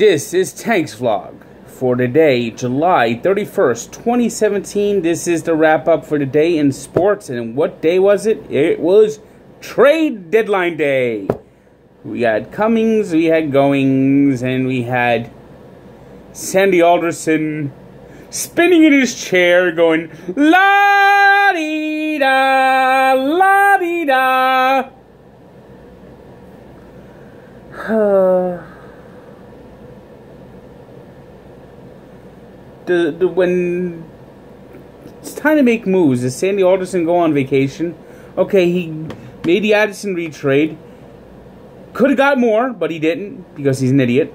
This is Tank's Vlog for today, July 31st, 2017. This is the wrap-up for today in sports. And what day was it? It was Trade Deadline Day. We had comings, we had goings, and we had Sandy Alderson spinning in his chair going, la-dee-da, la-dee-da. When it's time to make moves, does Sandy Alderson go on vacation? Okay, he made the Addison Reed trade. Could have got more, but he didn't because he's an idiot.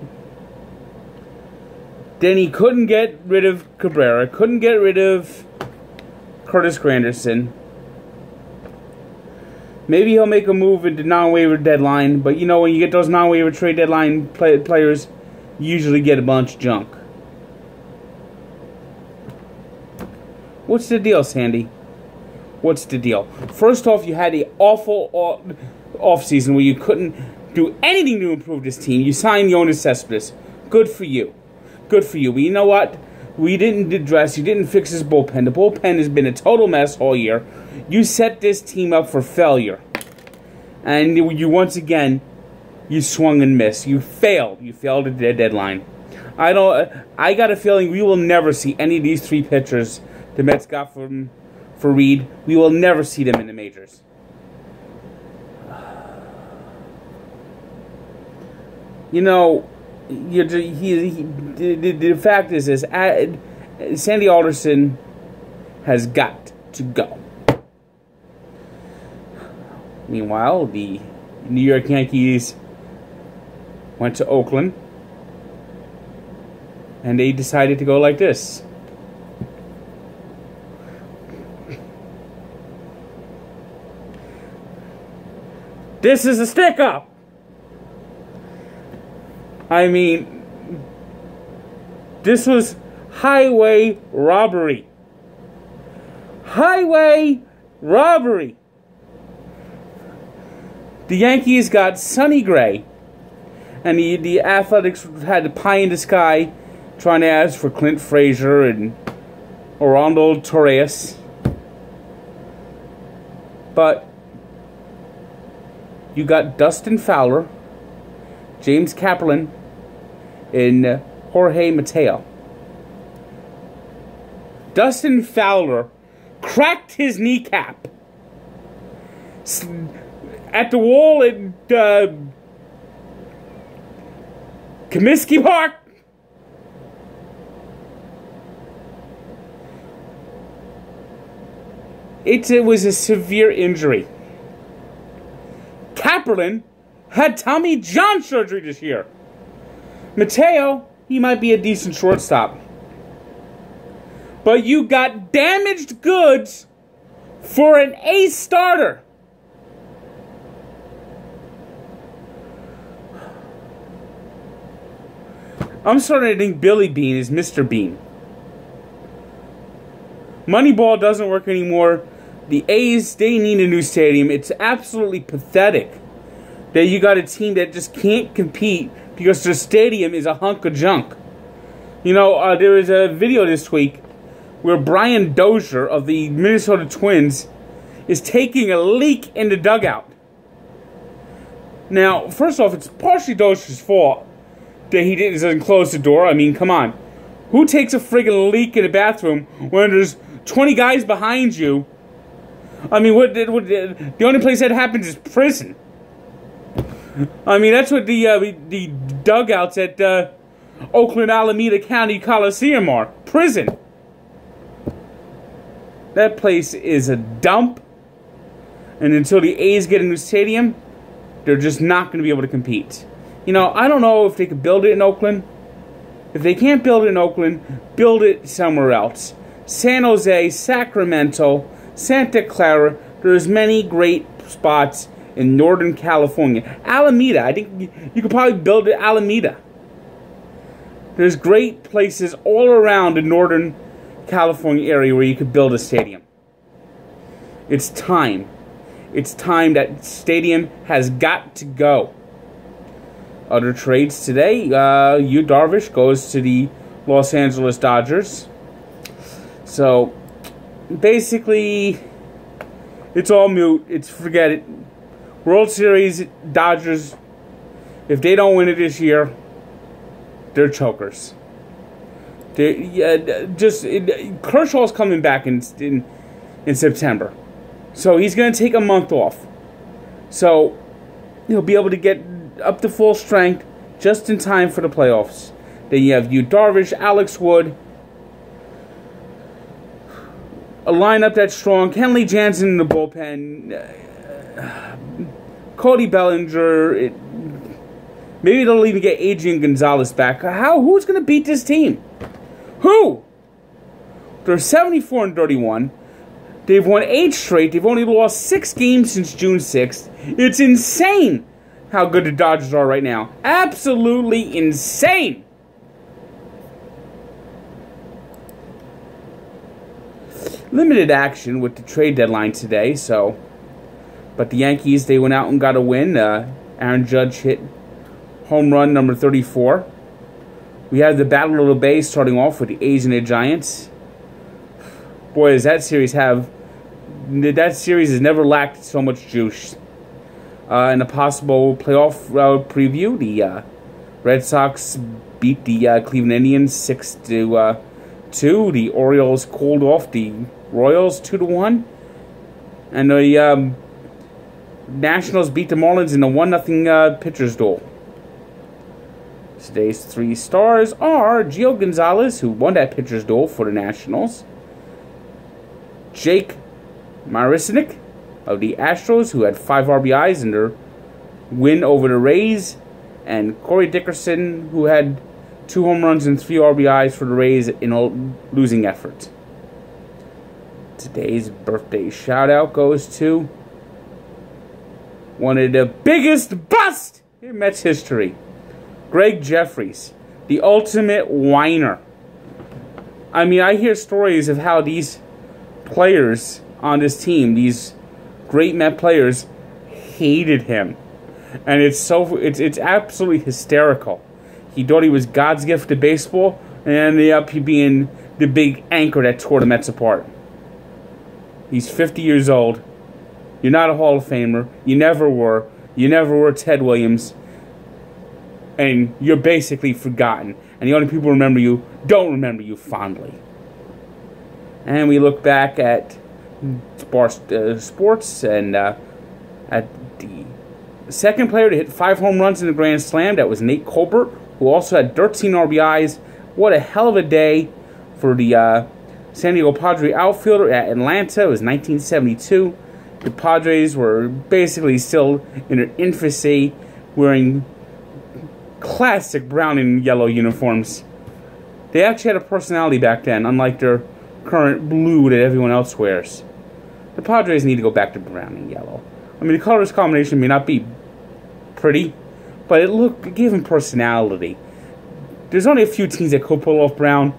Then he couldn't get rid of Cabrera, couldn't get rid of Curtis Granderson. Maybe he'll make a move into non-waiver deadline, but you know, when you get those non-waiver trade deadline players, you usually get a bunch of junk. What's the deal, Sandy? What's the deal? First off, you had an awful offseason where you couldn't do anything to improve this team. You signed Yoenis Cespedes. Good for you. Good for you. But you know what? We didn't address, you didn't fix his bullpen. The bullpen has been a total mess all year. You set this team up for failure. And you once again, you swung and missed. You failed. You failed at the deadline. I got a feeling we will never see any of these three pitchers the Mets got for Reed. We will never see them in the majors. You know, the fact is this: Sandy Alderson has got to go. Meanwhile, the New York Yankees went to Oakland, and they decided to go like this. This is a stick-up! I mean, this was highway robbery. Highway robbery! The Yankees got Sonny Gray, and the Athletics had the pie in the sky trying to ask for Clint Frazier and Orlando Torres. But you got Dustin Fowler, James Kaplan, and Jorge Mateo. Dustin Fowler cracked his kneecap at the wall at Comiskey Park. It was a severe injury. Kaplan had Tommy John surgery this year. Mateo, he might be a decent shortstop. But you got damaged goods for an ace starter. I'm starting to think Billy Beane is Mr. Bean. Moneyball doesn't work anymore. The A's, they need a new stadium. It's absolutely pathetic that you got a team that just can't compete because their stadium is a hunk of junk. You know, there was a video this week where Brian Dozier of the Minnesota Twins is taking a leak in the dugout. Now, first off, it's partially Dozier's fault that he doesn't close the door. I mean, come on. Who takes a friggin' leak in the bathroom when there's 20 guys behind you? I mean, the only place that happens is prison. I mean, that's what the dugouts at Oakland Alameda County Coliseum are. Prison. That place is a dump. And until the A's get a new stadium, they're just not going to be able to compete. You know, I don't know if they could build it in Oakland. If they can't build it in Oakland, build it somewhere else. San Jose, Sacramento, Santa Clara, there's many great spots in Northern California. Alameda, I think you could probably build it Alameda. There's great places all around the Northern California area where you could build a stadium. It's time. It's time. That stadium has got to go. Other trades today, Yu Darvish goes to the Los Angeles Dodgers. So, basically, it's all moot. Forget it. World Series, Dodgers, if they don't win it this year, they're chokers. Kershaw's coming back in September. So he's going to take a month off. So he'll be able to get up to full strength just in time for the playoffs. Then you have Yu Darvish, Alex Wood, a lineup that's strong. Kenley Jansen in the bullpen, Cody Bellinger. Maybe they'll even get Adrian Gonzalez back. Who's going to beat this team? Who? They're 74-31. They've won 8 straight. They've only lost 6 games since June 6th. It's insane how good the Dodgers are right now. Absolutely insane. Limited action with the trade deadline today, but the Yankees, they went out and got a win. Aaron Judge hit home run number 34. We have the Battle of the Bay starting off with the A's and the Giants. Boy, does that series has never lacked so much juice. In a possible playoff preview, the Red Sox beat the Cleveland Indians 6-2. The Orioles cooled off the Royals 2-1, and the Nationals beat the Marlins in a 1-0 pitcher's duel. Today's 3 stars are Gio Gonzalez, who won that pitcher's duel for the Nationals, Jake Marisnick of the Astros, who had 5 RBIs in their win over the Rays, and Corey Dickerson, who had 2 home runs and 3 RBIs for the Rays in a losing effort. Today's birthday shout-out goes to one of the biggest busts in Mets history, Greg Jeffries, the ultimate whiner. I mean, I hear stories of how these players on this team, these great Met players, hated him. And it's absolutely hysterical. He thought he was God's gift to baseball, and ended up being the big anchor that tore the Mets apart. He's 50 years old. You're not a Hall of Famer. You never were. You never were Ted Williams. And you're basically forgotten. And the only people who don't remember you fondly. And we look back at sports, and at the second player to hit 5 home runs in the Grand Slam, that was Nate Colbert, who also had 13 RBIs. What a hell of a day for the San Diego Padre outfielder at Atlanta. It was 1972. The Padres were basically still in their infancy, wearing classic brown and yellow uniforms. They actually had a personality back then, unlike their current blue that everyone else wears. The Padres need to go back to brown and yellow. I mean, the colors combination may not be pretty, but it gave them personality. There's only a few teams that could pull off brown.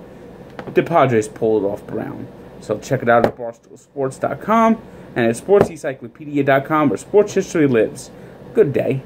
The Padres pulled it off brown. So check it out at barstoolsports.com and at sportsencyclopedia.com, where sports history lives. Good day.